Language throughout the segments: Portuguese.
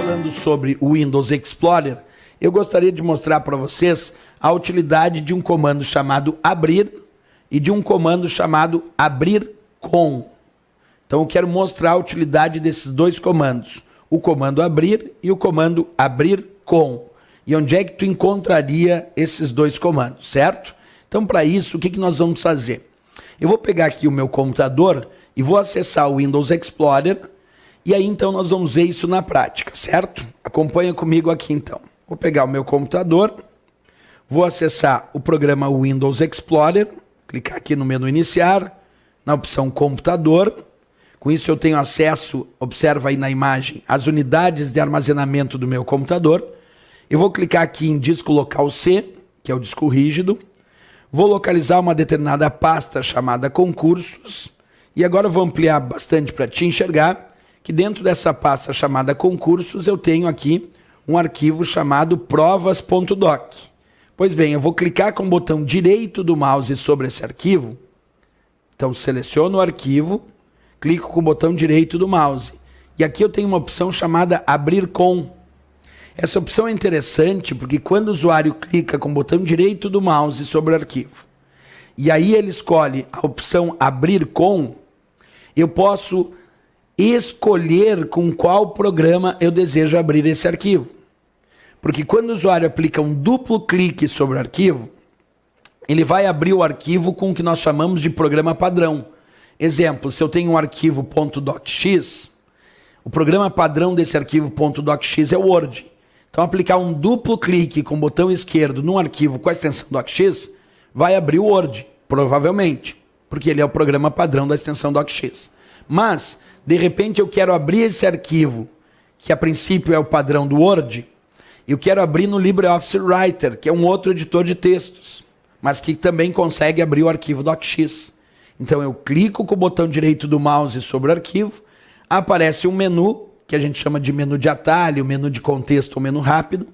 falando sobre o Windows Explorer, eu gostaria de mostrar para vocês a utilidade de um comando chamado abrir e de um comando chamado abrir com. Então eu quero mostrar a utilidade desses dois comandos, o comando abrir e o comando abrir com. E onde é que tu encontraria esses dois comandos, certo? Então para isso, o que nós vamos fazer? Eu vou pegar aqui o meu computador e vou acessar o Windows Explorer e aí então nós vamos ver isso na prática, certo? Acompanha comigo aqui então. Vou pegar o meu computador, vou acessar o programa Windows Explorer, clicar aqui no menu iniciar, na opção computador. Com isso eu tenho acesso, observa aí na imagem, às unidades de armazenamento do meu computador. Eu vou clicar aqui em disco local C, que é o disco rígido. Vou localizar uma determinada pasta chamada concursos. E agora eu vou ampliar bastante para te enxergar que dentro dessa pasta chamada concursos eu tenho aqui um arquivo chamado provas.doc. Pois bem, eu vou clicar com o botão direito do mouse sobre esse arquivo. Então seleciono o arquivo, clico com o botão direito do mouse. E aqui eu tenho uma opção chamada abrir com. Essa opção é interessante porque quando o usuário clica com o botão direito do mouse sobre o arquivo, e aí ele escolhe a opção abrir com, eu posso escolher com qual programa eu desejo abrir esse arquivo. Porque quando o usuário aplica um duplo clique sobre o arquivo, ele vai abrir o arquivo com o que nós chamamos de programa padrão. Exemplo, se eu tenho um arquivo .docx, o programa padrão desse arquivo .docx é o Word. Então aplicar um duplo clique com o botão esquerdo num arquivo com a extensão docx, vai abrir o Word, provavelmente, porque ele é o programa padrão da extensão docx. Mas, de repente eu quero abrir esse arquivo, que a princípio é o padrão do Word, eu quero abrir no LibreOffice Writer, que é um outro editor de textos, mas que também consegue abrir o arquivo docx. Então eu clico com o botão direito do mouse sobre o arquivo, aparece um menu, que a gente chama de menu de atalho, menu de contexto ou menu rápido,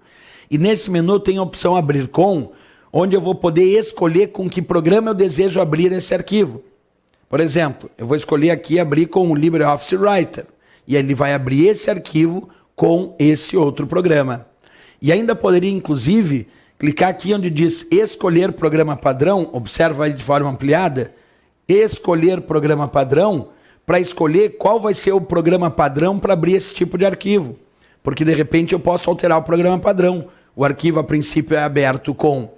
e nesse menu tem a opção abrir com, onde eu vou poder escolher com que programa eu desejo abrir esse arquivo. Por exemplo, eu vou escolher aqui abrir com o LibreOffice Writer, e ele vai abrir esse arquivo com esse outro programa. E ainda poderia, inclusive, clicar aqui onde diz escolher programa padrão, observa aí de forma ampliada, escolher programa padrão, para escolher qual vai ser o programa padrão para abrir esse tipo de arquivo. Porque de repente eu posso alterar o programa padrão. O arquivo a princípio é aberto com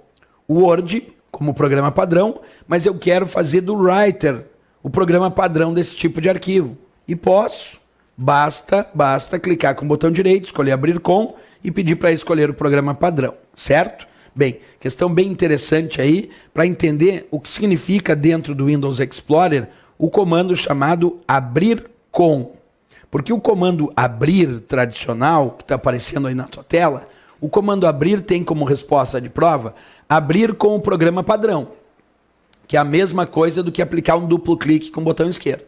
o Word como programa padrão, mas eu quero fazer do Writer o programa padrão desse tipo de arquivo. E posso, basta clicar com o botão direito, escolher abrir com e pedir para escolher o programa padrão, certo? Bem, questão bem interessante aí para entender o que significa dentro do Windows Explorer o comando chamado abrir com. Porque o comando abrir tradicional, que está aparecendo aí na tua tela, o comando abrir tem como resposta de prova abrir com o programa padrão, que é a mesma coisa do que aplicar um duplo clique com o botão esquerdo.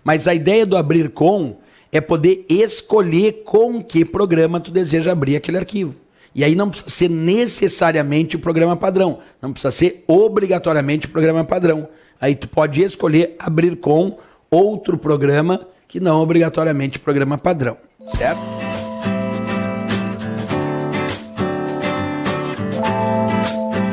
Mas a ideia do abrir com é poder escolher com que programa tu deseja abrir aquele arquivo. E aí não precisa ser necessariamente o programa padrão, não precisa ser obrigatoriamente o programa padrão. Aí tu pode escolher abrir com outro programa que não obrigatoriamente o programa padrão, certo?